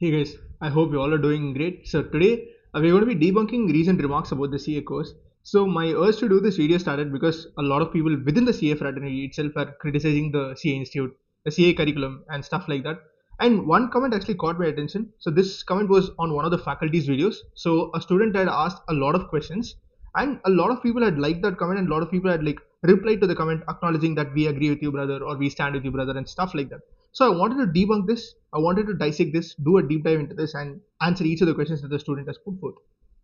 Hey guys, I hope you all are doing great. So today we're going to be debunking recent remarks about the CA course. So my urge to do this video started because a lot of people within the CA fraternity itself are criticizing the CA Institute, the CA curriculum and stuff like that. And one comment actually caught my attention. So this comment was on one of the faculty's videos. So a student had asked a lot of questions and a lot of people had liked that comment and a lot of people had like replied to the comment acknowledging that we agree with you brother or we stand with you brother and stuff like that. So I wanted to debunk this, I wanted to dissect this, do a deep dive into this, and answer each of the questions that the student has put forth.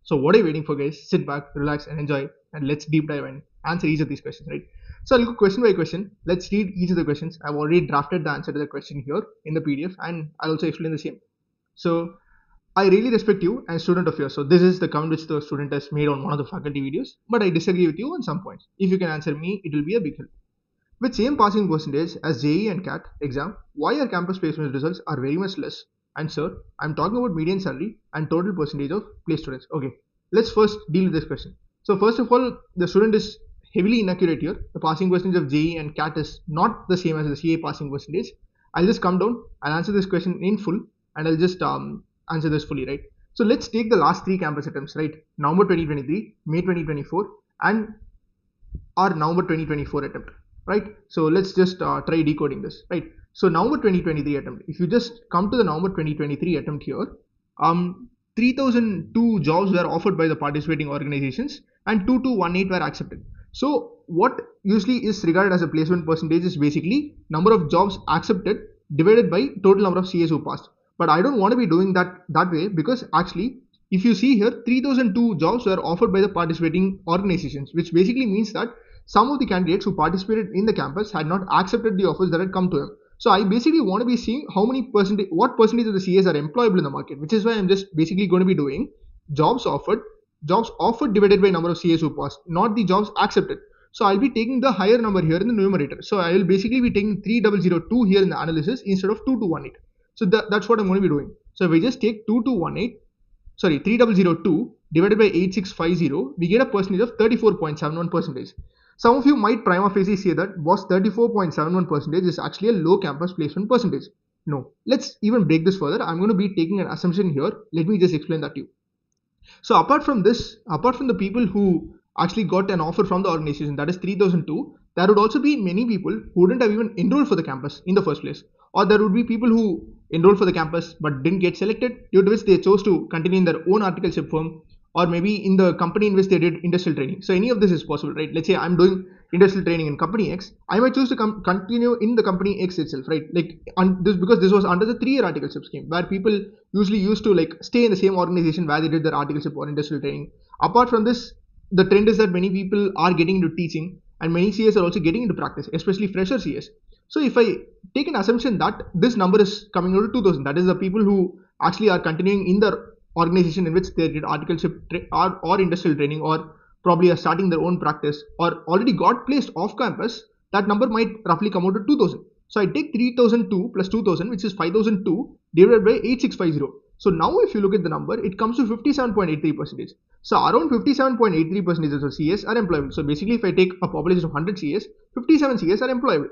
So what are you waiting for, guys? Sit back, relax, and enjoy, and let's deep dive and answer each of these questions, right? So I'll go question by question. Let's read each of the questions. I've already drafted the answer to the question here in the PDF, and I'll also explain the same. So I really respect you and student of yours. So this is the comment which the student has made on one of the faculty videos, but I disagree with you on some points. If you can answer me, it will be a big help. With same passing percentage as JEE and CAT exam, why our campus placement results are very much less? And sir, I'm talking about median salary and total percentage of placed students. Okay, let's first deal with this question. So first of all, the student is heavily inaccurate here. The passing percentage of JEE and CAT is not the same as the CA passing percentage. I'll just come down, I'll answer this question in full, and I'll just answer this fully, right? So let's take the last three campus attempts, right? November 2023, May 2024, and our November 2024 attempt, right? So let's just try decoding this, right? So November 2023 attempt, if you just come to the November 2023 attempt here, 3002 jobs were offered by the participating organizations and 2218 were accepted. So what usually is regarded as a placement percentage is basically number of jobs accepted divided by total number of CAs who passed. But I don't want to be doing that way, because actually if you see here, 3002 jobs were offered by the participating organizations, which basically means that some of the candidates who participated in the campus had not accepted the offers that had come to them. So I basically want to be seeing what percentage of the CAs are employable in the market, which is why I'm just basically going to be doing jobs offered divided by number of CAs who passed, not the jobs accepted. So I'll be taking the higher number here in the numerator. So I will basically be taking 3002 here in the analysis instead of 2218. So that's what I'm going to be doing. So if we just take 3002 divided by 8650, we get a percentage of 34.71 percentage. Some of you might prima facie say that was 34.71 percentage is actually a low campus placement percentage. No, let's even break this further. I'm going to be taking an assumption here. Let me just explain that to you. So apart from the people who actually got an offer from the organization, that is 3002, there would also be many people who wouldn't have even enrolled for the campus in the first place, or there would be people who enrolled for the campus but didn't get selected, due to which they chose to continue in their own articleship firm, or maybe in the company in which they did industrial training. So any of this is possible, right? Let's say I'm doing industrial training in company X, I might choose to continue in the company X itself, right? Like because this was under the 3-year articleship scheme, where people usually used to like stay in the same organization where they did their articleship or industrial training. Apart from this, the trend is that many people are getting into teaching and many CS are also getting into practice, especially fresher CS. So if I take an assumption that this number is coming out to 2000, that is the people who actually are continuing in the organization in which they did articleship or industrial training, or probably are starting their own practice, or already got placed off campus, that number might roughly come out to 2000. So I take 3002 plus 2000, which is 5002 divided by 8650. So now if you look at the number, it comes to 57.83%. So around 57.83% of CS are employable. So basically if I take a population of 100 CS, 57 CS are employable.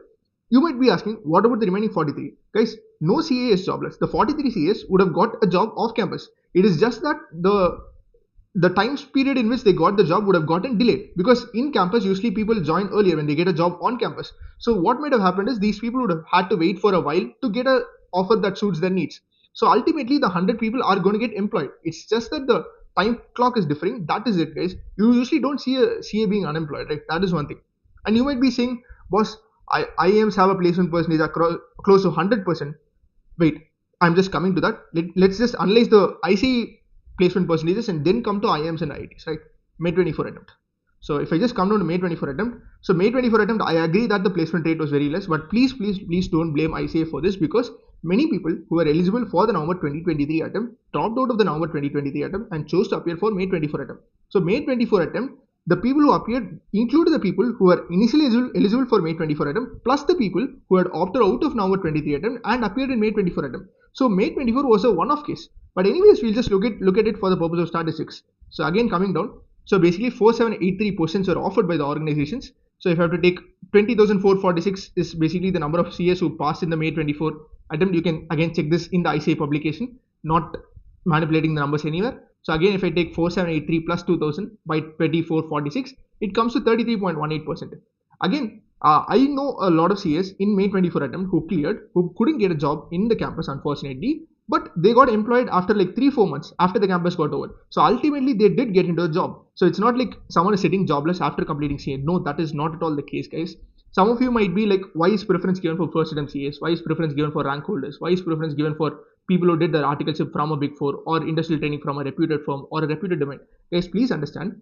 You might be asking, what about the remaining 43? Guys, no CA is jobless. The 43 CAs would have got a job off campus. It is just that the time period in which they got the job would have gotten delayed, because in campus usually people join earlier when they get a job on campus. So what might have happened is these people would have had to wait for a while to get an offer that suits their needs. So ultimately the 100 people are going to get employed. It's just that the time clock is differing. That is it, guys. You usually don't see a CA being unemployed, right? That is one thing. And you might be saying, boss, IIMs have a placement percentage close to 100%. Wait, I'm just coming to that. Let's just analyze the IC placement percentages and then come to IIMs and IITs, right? May 24 attempt. So if I just come down to May 24 attempt, so May 24 attempt, I agree that the placement rate was very less, but please don't blame ICAI for this, because many people who were eligible for the November 2023 attempt dropped out of the November 2023 attempt and chose to appear for May 24 attempt. So May 24 attempt, the people who appeared included the people who were initially eligible for May 24 attempt, plus the people who had opted out of November 23 attempt and appeared in May 24 attempt. So May 24 was a one-off case. But anyways, we'll just look at it for the purpose of statistics. So again, coming down, so basically 4783 positions were offered by the organizations. So if I have to take 20,446 is basically the number of CS who passed in the May 24 attempt. You can again check this in the ICAI publication. not manipulating the numbers anywhere. So again, if I take 4783 plus 2000 by 2446, it comes to 33.18%. Again, I know a lot of CAs in May 24 attempt who cleared, who couldn't get a job in the campus, unfortunately, but they got employed after like 3-4 months after the campus got over. So ultimately, they did get into a job. So it's not like someone is sitting jobless after completing CA. No, that is not at all the case, guys. Some of you might be like, why is preference given for first attempt CAs? Why is preference given for rank holders? Why is preference given for people who did their articleship from a big four or industrial training from a reputed firm or a reputed domain? Guys, please understand,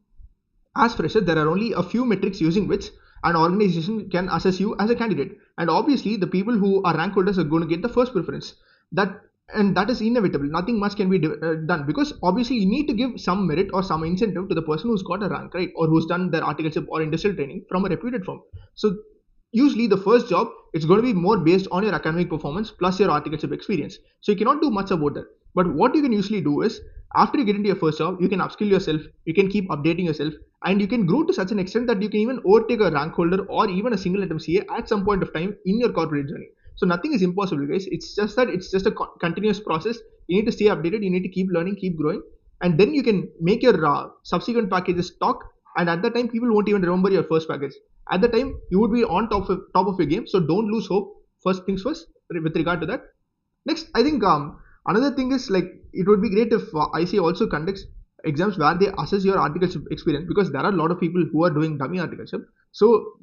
as freshers, there are only a few metrics using which an organization can assess you as a candidate. And obviously, the people who are rank holders are going to get the first preference. That is inevitable. Nothing much can be done, because obviously you need to give some merit or some incentive to the person who's got a rank, right, or who's done their articleship or industrial training from a reputed firm. So usually the first job, it's going to be more based on your academic performance plus your articleship experience. So you cannot do much about that. But what you can usually do is, after you get into your first job, you can upskill yourself, you can keep updating yourself, and you can grow to such an extent that you can even overtake a rank holder or even a single attempt CA at some point of time in your corporate journey. So nothing is impossible, guys. It's just that it's just a continuous process. You need to stay updated, you need to keep learning, keep growing, and then you can make your subsequent packages talk. And at that time, people won't even remember your first package. At the time, you would be on top of your game. So don't lose hope. First things first, with regard to that. Next, I think another thing is, like, it would be great if ICAI also conducts exams where they assess your articleship experience, because there are a lot of people who are doing dummy articleship. So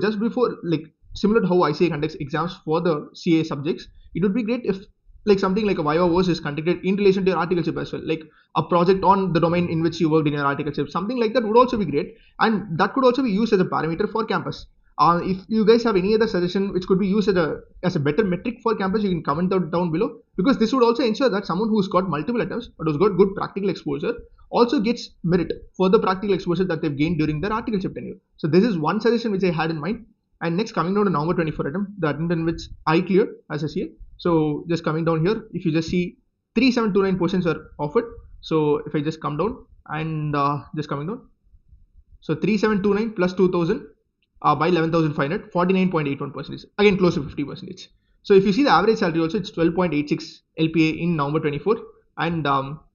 just before, like, similar to how ICAI conducts exams for the CA subjects, it would be great if like something like a Viva Voice is conducted in relation to your articleship as well, like a project on the domain in which you worked in your articleship. Something like that would also be great, and that could also be used as a parameter for campus. If you guys have any other suggestion which could be used as a better metric for campus, you can comment down below, because this would also ensure that someone who's got multiple attempts but who's got good practical exposure also gets merit for the practical exposure that they've gained during their articleship tenure. So this is one suggestion which I had in mind. And next, coming down to November 24 attempt, the attempt in which I cleared as a CA. So just coming down here, if you just see 3729 portions are offered. So if I just come down and just coming down, so 3729 plus 2000 by 11,500, 49.81%, again close to 50%. So if you see the average salary also, it's 12.86 LPA in November 24, and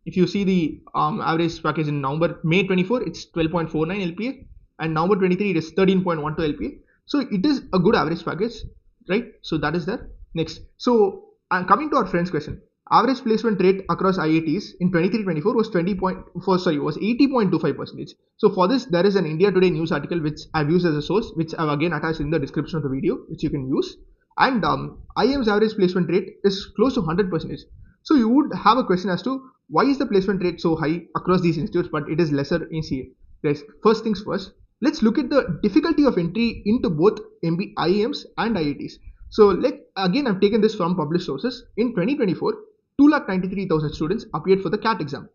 if you see the average package in May 24, it's 12.49 LPA, and November 23 it is 13.12 LPA. So it is a good average package, right? So that is there. Next, so coming to our friend's question, average placement rate across IITs in 23-24 was 80.25%. So for this, there is an India Today news article which I've used as a source, which I've again attached in the description of the video, which you can use. And IIM's average placement rate is close to 100%. So you would have a question as to why is the placement rate so high across these institutes, but it is lesser in CA. Guys, first things first, let's look at the difficulty of entry into both IIMs and IITs. So again, I've taken this from published sources. In 2024, 293,000 students appeared for the CAT exam,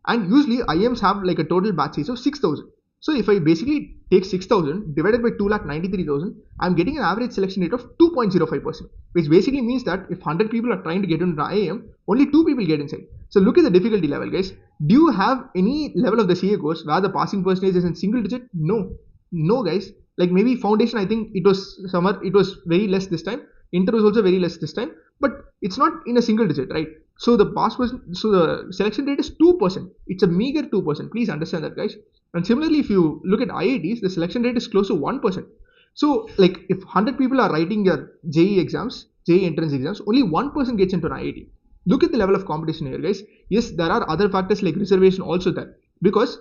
and usually IIMs have like a total batch size of 6,000. So if I basically take 6,000 divided by 293,000, I'm getting an average selection rate of 2.05%, which basically means that if 100 people are trying to get into IIM, only 2 people get inside. So look at the difficulty level, guys. Do you have any level of the CA course where the passing percentage is in single digit? No, guys. Like maybe foundation, I think it was very less this time. Inter was also very less this time, but it's not in a single digit, right? So the selection rate is 2%. It's a meager 2%. Please understand that, guys. And similarly, if you look at IITs, the selection rate is close to 1%. So like if 100 people are writing your JEE entrance exams, only 1% gets into an IIT. Look at the level of competition here, guys. Yes, there are other factors like reservation also there, because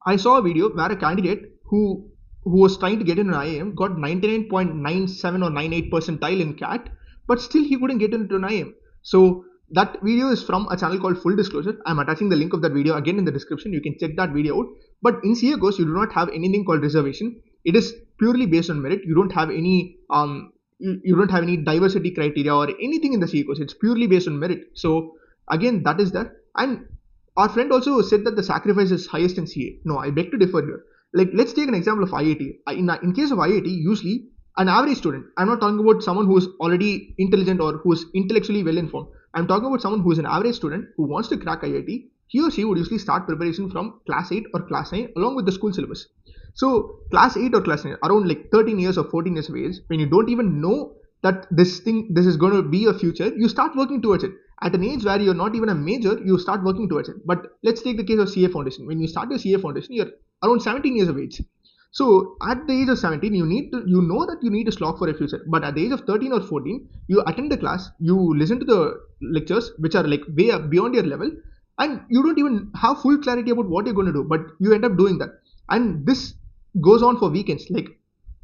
I saw a video where a candidate who was trying to get into an IIM got 99.97 or 98 percentile in CAT, but still he couldn't get into an IIM. So that video is from a channel called Full Disclosure. I'm attaching the link of that video again in the description. You can check that video out. But in CA course, you do not have anything called reservation. It is purely based on merit. You don't have any you don't have any diversity criteria or anything in the CA course. It's purely based on merit. So again, that is that. And our friend also said that the sacrifice is highest in CA. No, I beg to differ here. Like, let's take an example of IIT. In case of IIT, usually an average student, I'm not talking about someone who is already intelligent or who is intellectually well informed. I'm talking about someone who is an average student who wants to crack IIT. He or she would usually start preparation from class 8 or class 9 along with the school syllabus. So class 8 or class 9, around like 13 years or 14 years of age, when you don't even know that this is going to be a future, you start working towards it. At an age where you're not even a major, you start working towards it. But let's take the case of CA Foundation. When you start your CA Foundation, you're around 17 years of age. So at the age of 17, you know that you need to slog for a future. But at the age of 13 or 14, you attend the class, you listen to the lectures, which are like way up beyond your level, and you don't even have full clarity about what you're going to do, but you end up doing that. And this goes on for weekends. Like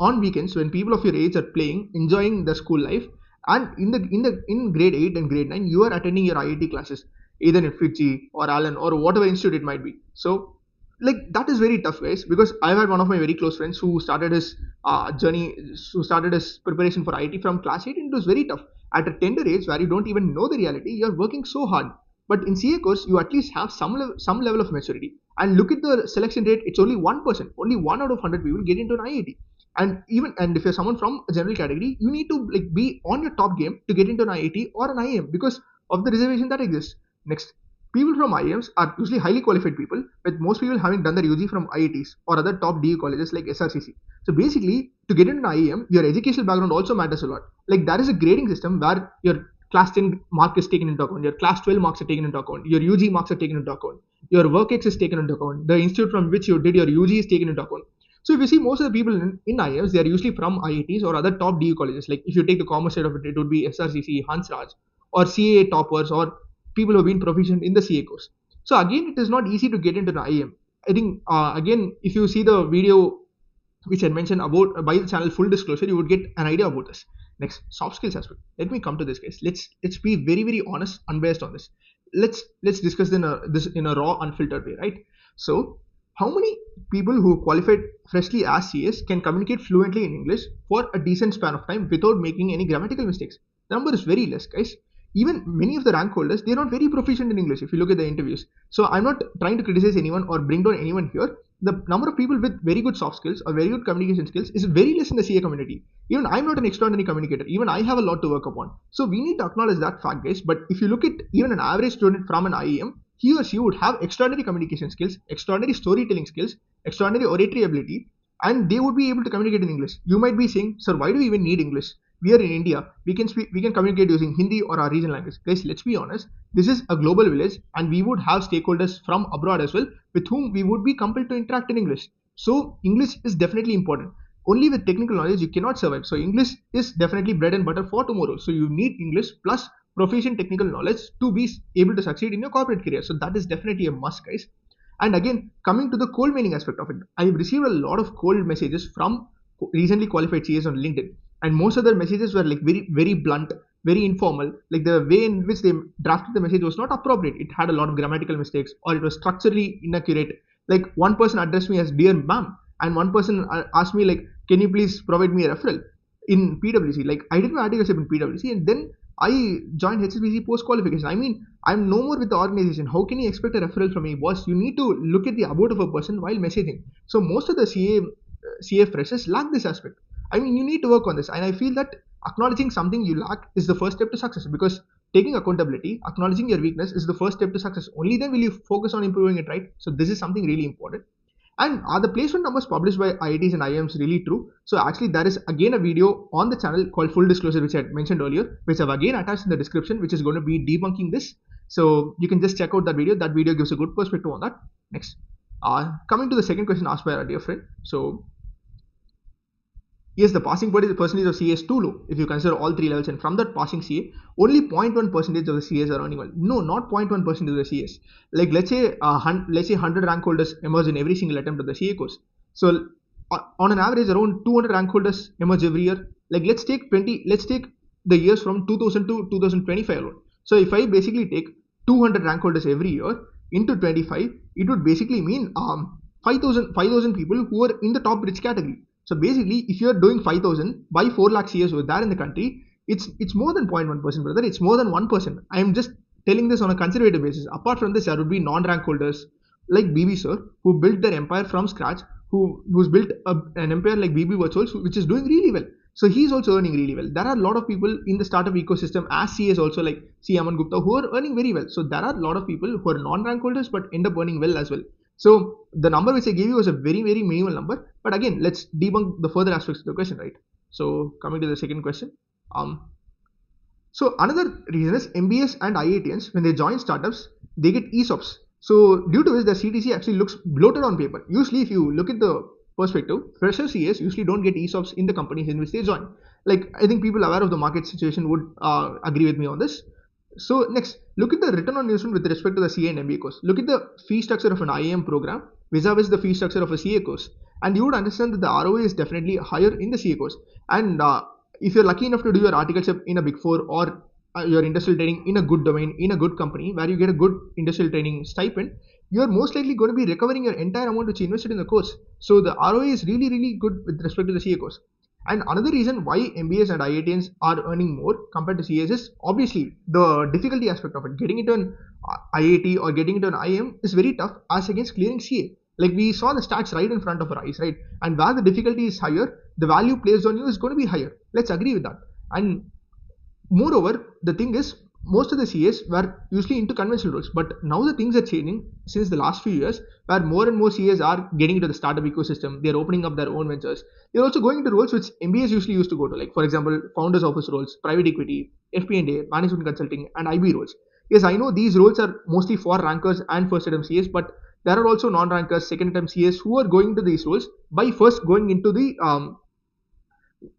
on weekends, when people of your age are playing, enjoying their school life, and in grade 8 and grade 9, you are attending your IIT classes, either in Fiji or Allen or whatever institute it might be. So like that is very tough, guys, because I've had one of my very close friends who started his started his preparation for IT from class 8, and it was very tough. At a tender age where you don't even know the reality, you're working so hard. But in CA course, you at least have some level of maturity. And look at the selection rate; it's only 1%. Only 1 out of 100 people get into an IIT. And if you're someone from a general category, you need to like be on your top game to get into an IIT or an IIM because of the reservation that exists. Next, people from IIMs are usually highly qualified people, with most people having done their UG from IITs or other top DU colleges like SRCC. So basically, to get into an IIM, your educational background also matters a lot. Like there is a grading system where your class 10 mark is taken into account, your class 12 marks are taken into account, your UG marks are taken into account, your work ex is taken into account, the institute from which you did your UG is taken into account. So if you see most of the people in IIMs, they are usually from IITs or other top DU colleges. Like if you take the commerce side of it, it would be SRCC, Hansraj, or CA toppers, or people who have been proficient in the CA course. So again, it is not easy to get into an IIM. I think again, if you see the video which I mentioned about by the channel Full Disclosure, you would get an idea about this. Next, soft skills aspect. Let me come to this, guys. Let's be very honest, unbiased on this. Let's discuss this in a raw, unfiltered way, right? So how many people who qualified freshly as CS can communicate fluently in English for a decent span of time without making any grammatical mistakes? The number is very less, guys. Even many of the rank holders, they're not very proficient in English if you look at the interviews. So I'm not trying to criticize anyone or bring down anyone here. The number of people with very good soft skills or very good communication skills is very less in the CA community. Even I'm not an extraordinary communicator. Even I have a lot to work upon. So we need to acknowledge that fact, guys. But if you look at even an average student from an IIM, he or she would have extraordinary communication skills, extraordinary storytelling skills, extraordinary oratory ability, and they would be able to communicate in English. You might be saying, sir, why do we even need English? We are in India. We can communicate using Hindi or our regional language. Guys, let's be honest. This is a global village, and we would have stakeholders from abroad as well, with whom we would be compelled to interact in English. So English is definitely important. Only with technical knowledge you cannot survive. So English is definitely bread and butter for tomorrow. So you need English plus proficient technical knowledge to be able to succeed in your corporate career. So that is definitely a must, guys. And again, coming to the cold mailing aspect of it, I've received a lot of cold messages from recently qualified CAs on LinkedIn, and most of their messages were like very blunt, very informal. Like the way in which they drafted the message was not appropriate. It had a lot of grammatical mistakes, or it was structurally inaccurate. Like one person addressed me as dear ma'am, and one person asked me like, can you please provide me a referral in PwC? Like I did my articleship in PwC, and then I joined HSBC post qualification. I mean, I'm no more with the organization. How can you expect a referral from me, boss? You need to look at the about of a person while messaging. So most of the CA freshers lack this aspect. I mean, you need to work on this, and I feel that acknowledging something you lack is the first step to success, because taking accountability, acknowledging your weakness is the first step to success. Only then will you focus on improving it, right? So this is something really important. And are the placement numbers published by IITs and IIMs really true? So actually there is again a video on the channel called Full Disclosure, which I had mentioned earlier, which I've again attached in the description, which is going to be debunking this. So you can just check out that video. That video gives a good perspective on that. Next, coming to the second question asked by our dear friend. So yes, the passing percentage of CA is too low if you consider all three levels, and from that passing CA, only 0.1% of the CAs are earning well. No, not 0.1% of the CAs. Like let's say 100 rank holders emerge in every single attempt of the CA course. So on an average, around 200 rank holders emerge every year. Like let's take the years from 2000 to 2025 alone. So if I basically take 200 rank holders every year into 25, it would basically mean 5,000 people who are in the top rich category. So basically, if you are doing 5,000 by 4 lakh CAs over there in the country, it's more than 0.1%, brother. It's more than 1%. I am just telling this on a conservative basis. Apart from this, there would be non-rank holders like BB sir, who built their empire from scratch, who's built an empire like BB Virtuals, which is doing really well. So he's also earning really well. There are a lot of people in the startup ecosystem as CAs also, like C. Aman Gupta, who are earning very well. So there are a lot of people who are non-rank holders but end up earning well as well. So the number which I gave you was a very minimal number. But again, let's debunk the further aspects of the question, right? So coming to the second question, So another reason is MBAs and IITians, when they join startups, they get ESOPs. So due to this, the CTC actually looks bloated on paper. Usually, if you look at the perspective, fresher CAs usually don't get ESOPs in the companies in which they join. Like, I think people aware of the market situation would agree with me on this. So next, look at the return on investment with respect to the CA and MBA course. Look at the fee structure of an IIM program vis-a-vis the fee structure of a CA course, and you would understand that the ROI is definitely higher in the CA course. And if you're lucky enough to do your articleship in a Big Four or your industrial training in a good domain, in a good company where you get a good industrial training stipend, you're most likely going to be recovering your entire amount which you invested in the course. So the ROI is really, really good with respect to the CA course. And another reason why MBAs and IITians are earning more compared to CAs is obviously the difficulty aspect of it. Getting into an IIT or getting into an IIM is very tough as against clearing CA. Like, we saw the stats right in front of our eyes, right? And where the difficulty is higher, the value placed on you is going to be higher. Let's agree with that. And moreover, the thing is, most of the CAs were usually into conventional roles, but now the things are changing since the last few years, where more and more CAs are getting into the startup ecosystem. They're opening up their own ventures. They're also going into roles which MBAs usually used to go to, like, for example, founders office roles, private equity, FP&A, management consulting, and IB roles. Yes, I know these roles are mostly for rankers and first attempt CAs, but there are also non-rankers, second attempt CAs who are going to these roles by first going into the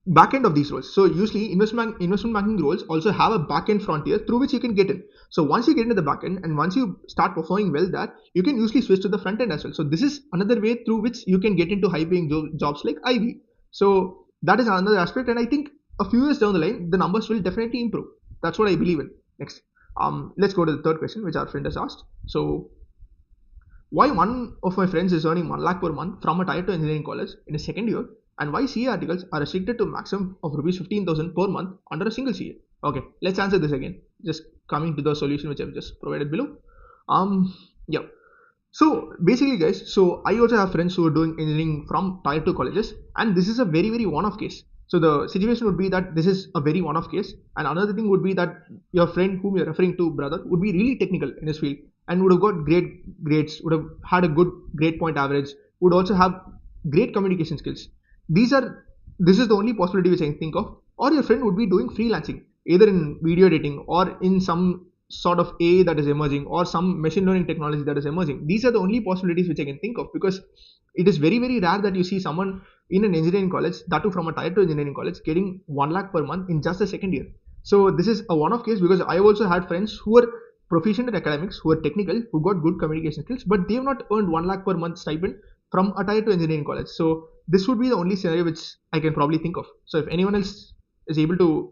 back end of these roles. So usually investment banking roles also have a back end frontier through which you can get in. So once you get into the back end and once you start performing well there, you can usually switch to the front end as well. So this is another way through which you can get into high paying jobs like IB. So that is another aspect, and I think a few years down the line the numbers will definitely improve. That's what I believe in. Next, let's go to the third question which our friend has asked. So why one of my friends is earning 1 lakh per month from a tier 2 engineering college in his second year, and why CA articles are restricted to maximum of rupees 15,000 per month under a single CA? Okay, let's answer this again. Just coming to the solution which I've just provided below. Yeah. So basically, guys, so I also have friends who are doing engineering from tier 2 colleges, and this is a very, very one-off case. So the situation would be that this is a very one-off case, and another thing would be that your friend whom you're referring to, brother, would be really technical in his field and would have got great grades, would have had a good grade point average, would also have great communication skills. This is the only possibility which I can think of. Or your friend would be doing freelancing, either in video editing or in some sort of AI that is emerging or some machine learning technology that is emerging. These are the only possibilities which I can think of, because it is very, very rare that you see someone in an engineering college, that too from a tier 2 engineering college, getting 1 lakh per month in just the second year. So this is a one-off case, because I also had friends who were proficient in academics, who are technical, who got good communication skills, but they have not earned 1 lakh per month stipend from a tier 2 engineering college. So this would be the only scenario which I can probably think of. So if anyone else is able to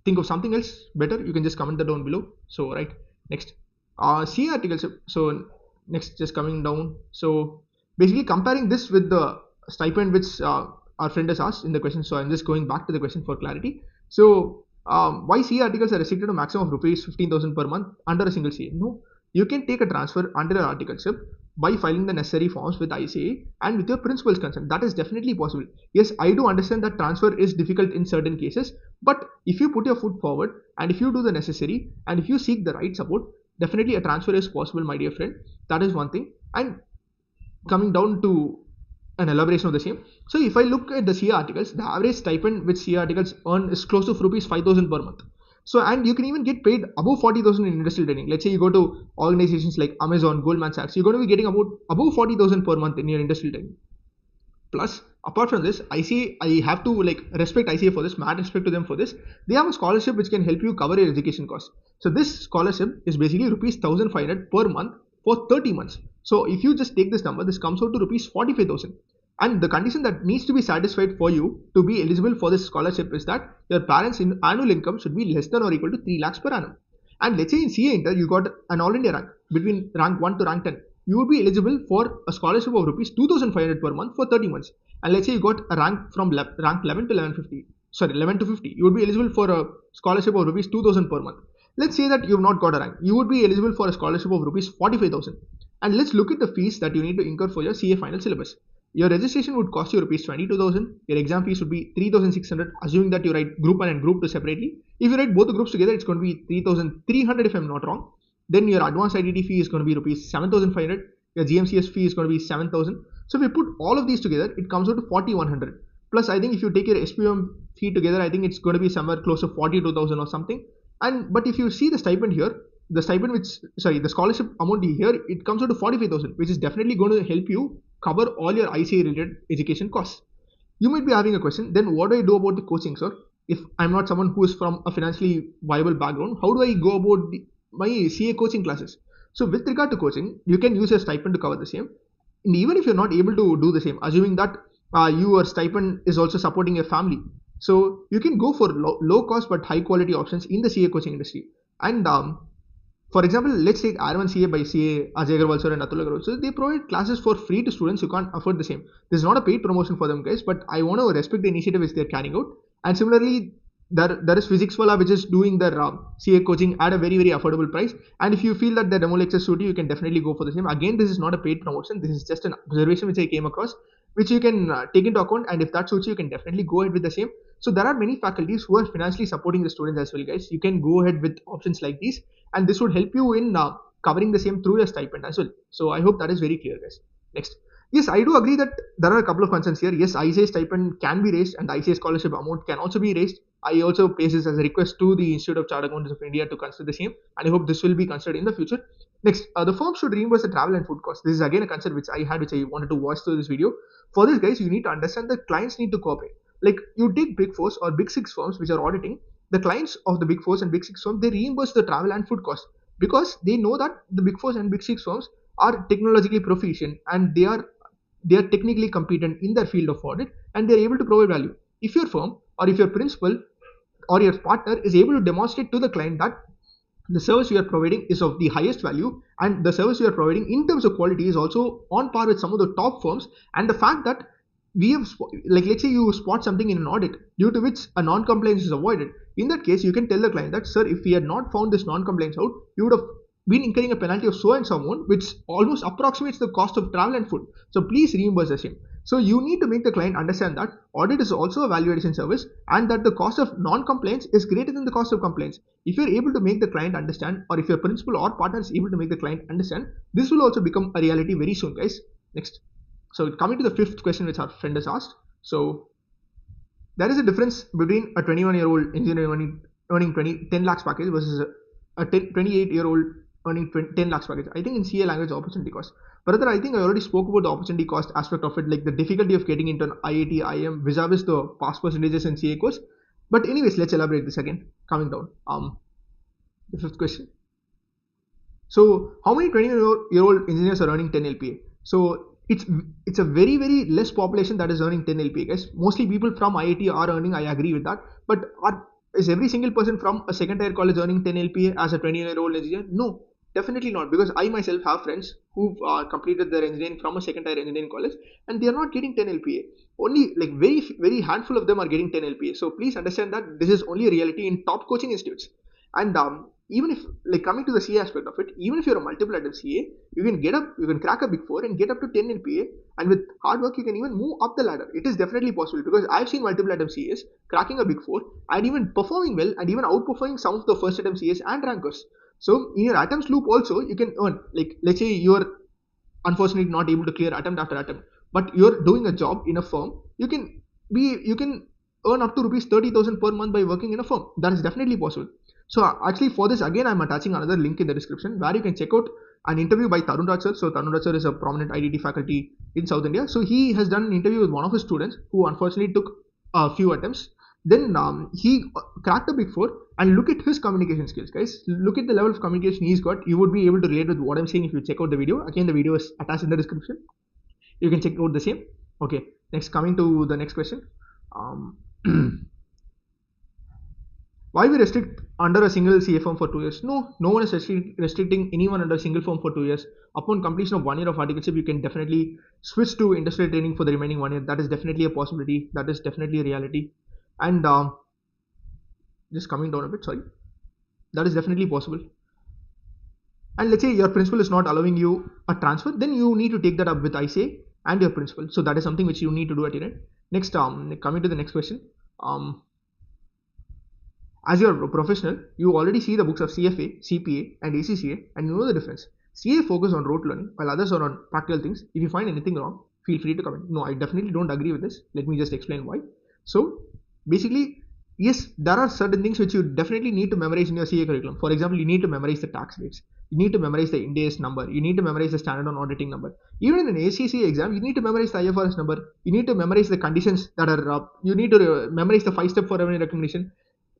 think of something else better, you can just comment that down below. So right, next, CA articles. So next, just coming down. So basically comparing this with the stipend which our friend has asked in the question. So I'm just going back to the question for clarity. So why CA articles are restricted to maximum of rupees 15,000 per month under a single CA? No, you can take a transfer under an articleship by filing the necessary forms with ICAI and with your principal's consent. That is definitely possible. Yes, I do understand that transfer is difficult in certain cases, but if you put your foot forward and if you do the necessary and if you seek the right support, definitely a transfer is possible, my dear friend. That is one thing. And coming down to an elaboration of the same. So if I look at the CA articles, the average stipend which CA articles earn is close to rupees 5,000 per month. So, and you can even get paid above 40,000 in industrial training. Let's say you go to organizations like Amazon, Goldman Sachs, you're going to be getting about above 40,000 per month in your industrial training. Plus, apart from this, I have to respect ICAI for this, mad respect to them for this. They have a scholarship which can help you cover your education costs. So this scholarship is basically rupees 1,500 per month for 30 months. So if you just take this number, this comes out to rupees 45,000. And the condition that needs to be satisfied for you to be eligible for this scholarship is that your parents' annual income should be less than or equal to 3 lakhs per annum. And let's say in CA Inter, you got an all India rank between rank 1 to rank 10. You would be eligible for a scholarship of rupees 2,500 per month for 30 months. And let's say you got a rank from rank 11 to 11 to 50. You would be eligible for a scholarship of rupees 2,000 per month. Let's say that you have not got a rank. You would be eligible for a scholarship of rupees 45,000. And let's look at the fees that you need to incur for your CA final syllabus. Your registration would cost you rupees 22,000. Your exam fees would be 3,600, assuming that you write group 1 and group 2 separately. If you write both the groups together, it's going to be 3,300 if I'm not wrong. Then your advanced IDT fee is going to be rupees 7,500. Your GMCS fee is going to be 7,000. So if you put all of these together, it comes out to 4,100. Plus, I think if you take your SPM fee together, I think it's going to be somewhere close to 42,000 or something. And but if you see the stipend here, the scholarship amount here, it comes out to 45,000, which is definitely going to help you cover all your ICAI related education costs. You might be having a question, then what do I do about the coaching, sir? If I'm not someone who is from a financially viable background, how do I go about my CA coaching classes? So with regard to coaching, you can use a stipend to cover the same. And even if you're not able to do the same, assuming that your stipend is also supporting your family, so you can go for low cost but high quality options in the CA coaching industry. And for example, let's take R1 CA by CA Ajay Agarwal sir and Atul Agarwal. So they provide classes for free to students who can't afford the same. This is not a paid promotion for them, guys, but I want to respect the initiative which they're carrying out. And similarly, there is Physics Wala which is doing their CA coaching at a very affordable price. And if you feel that the demo lectures suit you, you can definitely go for the same. Again, this is not a paid promotion. This is just an observation which I came across, which you can take into account. And if that suits you, you can definitely go ahead with the same. So there are many faculties who are financially supporting the students as well, guys. You can go ahead with options like these, and this would help you in covering the same through your stipend as well. So I hope that is very clear, guys. Next. Yes, I do agree that there are a couple of concerns here. Yes, ICAI stipend can be raised and ICAI scholarship amount can also be raised. I also place this as a request to the Institute of Chartered Accountants of India to consider the same, and I hope this will be considered in the future. Next, the firm should reimburse the travel and food costs. This is again a concern which I had, which I wanted to voice through this video. For this, guys, you need to understand that clients need to cooperate. Like you take Big Fours or Big Six firms which are auditing, the clients of the Big Fours and Big Six firms, they reimburse the travel and food costs because they know that the Big Fours and Big Six firms are technologically proficient and they are technically competent in their field of audit and they're able to provide value. If your firm or if your principal or your partner is able to demonstrate to the client that the service you are providing is of the highest value and the service you are providing in terms of quality is also on par with some of the top firms, and the fact that we have, like, let's say you spot something in an audit due to which a non-compliance is avoided, in that case you can tell the client that, sir, if we had not found this non-compliance out, you would have been incurring a penalty of so and so amount which almost approximates the cost of travel and food, so please reimburse the same. So you need to make the client understand that audit is also a value addition service and that the cost of non-compliance is greater than the cost of compliance. If you're able to make the client understand, or if your principal or partner is able to make the client understand, this will also become a reality very soon, guys. Next. So coming to the fifth question which our friend has asked. So there is a difference between a 21-year-old engineer earning 10 lakhs package versus a 28-year-old earning 10 lakhs package. I think in CA language opportunity cost. Brother, I think I already spoke about the opportunity cost aspect of it, like the difficulty of getting into an IIT, IIM vis-a-vis the pass percentages in CA course. But anyways, let's elaborate this again. Coming down. The fifth question. So how many 20-year-old engineers are earning 10 LPA? So it's a very less population that is earning 10 LPA, guys. Mostly people from IIT are earning, I agree with that. But is every single person from a second tier college earning 10 LPA as a 20-year-old engineer? No, definitely not, because I myself have friends who've completed their engineering from a second tier engineering college and they are not getting 10 LPA. Only like very handful of them are getting 10 LPA. So please understand that this is only a reality in top coaching institutes. And even if, like, coming to the CA aspect of it, even if you're a multiple attempt CA, you can crack a Big Four and get up to 10 LPA, and with hard work you can even move up the ladder. It is definitely possible, because I've seen multiple attempt CAs cracking a Big Four and even performing well and even outperforming some of the first attempt CAs and rankers. So in your attempts loop also you can earn, like, let's say you're unfortunately not able to clear attempt after attempt, but you're doing a job in a firm, you can earn up to rupees 30,000 per month by working in a firm. That is definitely possible. So actually for this, again, I'm attaching another link in the description where you can check out an interview by Tharun sir. So Tharun sir is a prominent IDT faculty in South India. So he has done an interview with one of his students who unfortunately took a few attempts. Then he cracked a Big Four, and look at his communication skills, guys. Look at the level of communication he's got. You would be able to relate with what I'm saying if you check out the video. Again, the video is attached in the description. You can check out the same. Okay, next, coming to the next question. Why we restrict under a single CA firm for 2 years? No one is restricting anyone under a single firm for 2 years. Upon completion of 1 year of articleship, you can definitely switch to industrial training for the remaining 1 year. That is definitely a possibility. That is definitely a reality. And just coming down a bit, sorry. That is definitely possible. And let's say your principal is not allowing you a transfer, then you need to take that up with ICAI and your principal. So that is something which you need to do at your end. Next, coming to the next question. As you're a professional, you already see the books of CFA, CPA and ACCA, and you know the difference. CA focus on rote learning while others are on practical things. If you find anything wrong, feel free to comment. No, I definitely don't agree with this. Let me just explain why. So basically, yes, there are certain things which you definitely need to memorize in your CA curriculum. For example, you need to memorize the tax rates. You need to memorize the Ind AS number. You need to memorize the standard on auditing number. Even in an ACCA exam, you need to memorize the IFRS number. You need to memorize the conditions that are you need to memorize the 5-step for revenue recognition.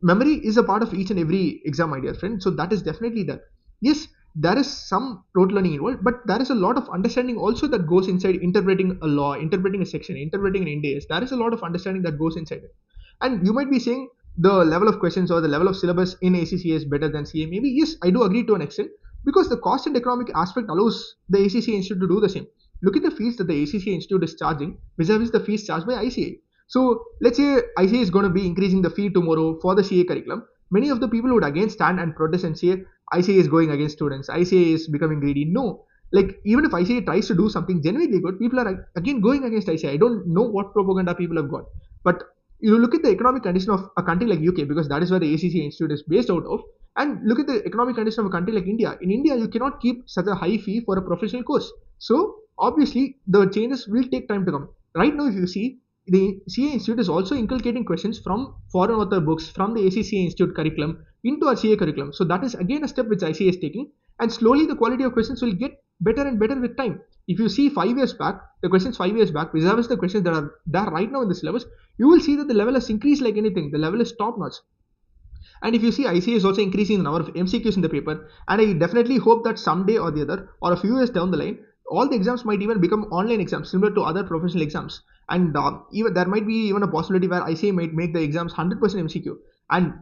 Memory is a part of each and every exam, my dear friend. So that is definitely there. Yes, there is some rote learning involved, but there is a lot of understanding also that goes inside interpreting a law, interpreting a section, interpreting an Ind AS. There is a lot of understanding that goes inside it. And you might be saying the level of questions or the level of syllabus in ACCA is better than CA. Maybe yes, I do agree to an extent because the cost and economic aspect allows the ACCA Institute to do the same. Look at the fees that the ACCA Institute is charging vis-a-vis the fees charged by ICAI. So let's say ICAI is going to be increasing the fee tomorrow for the CA curriculum. Many of the people would again stand and protest and say ICAI is going against students. ICAI is becoming greedy. No, like even if ICAI tries to do something genuinely good, people are again going against ICAI. I don't know what propaganda people have got, but you look at the economic condition of a country like UK because that is where the ACCA Institute is based out of, and look at the economic condition of a country like India. In India, you cannot keep such a high fee for a professional course. So obviously, the changes will take time to come. Right now, if you see, the CA Institute is also inculcating questions from foreign author books from the ACCA Institute curriculum into our CA curriculum. So that is again a step which ICA is taking, and slowly the quality of questions will get better and better with time. If you see 5 years back, the questions 5 years back, vis-a-vis the questions that are there right now in the syllabus, you will see that the level has increased like anything. The level is top notch. And if you see, ICA is also increasing the number of MCQs in the paper, and I definitely hope that someday or the other, or a few years down the line, all the exams might even become online exams similar to other professional exams. And even there might be even a possibility where ICA might make the exams 100% MCQ, and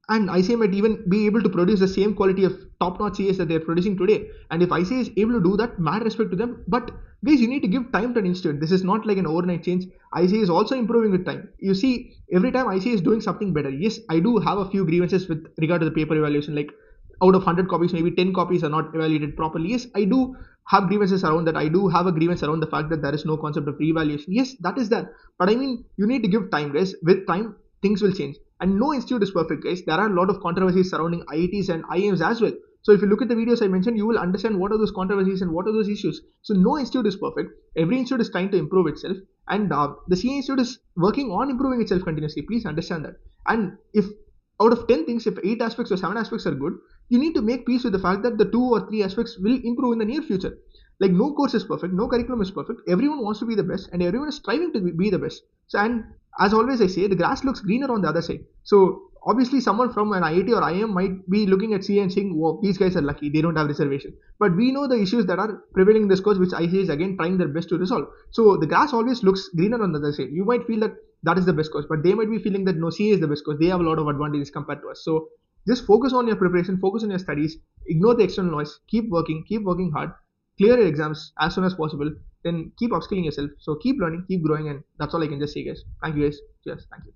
ICA might even be able to produce the same quality of top-notch CAs that they're producing today. And if ICA is able to do that, mad respect to them. But guys, you need to give time to an institute. This is not like an overnight change. ICA is also improving with time. You see, every time ICA is doing something better. Yes, I do have a few grievances with regard to the paper evaluation. Like out of 100 copies, maybe 10 copies are not evaluated properly. Yes, I do have grievances around that. I do have a grievance around the fact that there is no concept of re-evaluation. Yes, that is there. But I mean, you need to give time, guys. With time, things will change. And no institute is perfect, guys. There are a lot of controversies surrounding IITs and IIMs as well. So if you look at the videos I mentioned, you will understand what are those controversies and what are those issues. So no institute is perfect. Every institute is trying to improve itself, and the CA Institute is working on improving itself continuously. Please understand that. And if out of 10 things, if 8 aspects or 7 aspects are good, you need to make peace with the fact that the 2 or 3 aspects will improve in the near future. Like no course is perfect, no curriculum is perfect. Everyone wants to be the best, and everyone is striving to be the best. So, and as always I say, the grass looks greener on the other side. So obviously someone from an IIT or IIM might be looking at CA and saying, "Whoa, these guys are lucky; they don't have reservation." But we know the issues that are prevailing in this course, which ICA is again trying their best to resolve. So the grass always looks greener on the other side. You might feel that that is the best course, but they might be feeling that no, CA is the best course. They have a lot of advantages compared to us. So just focus on your preparation, focus on your studies, ignore the external noise, keep working hard, clear your exams as soon as possible, then keep upskilling yourself. So keep learning, keep growing, and that's all I can just say, guys. Thank you, guys. Cheers. Thank you.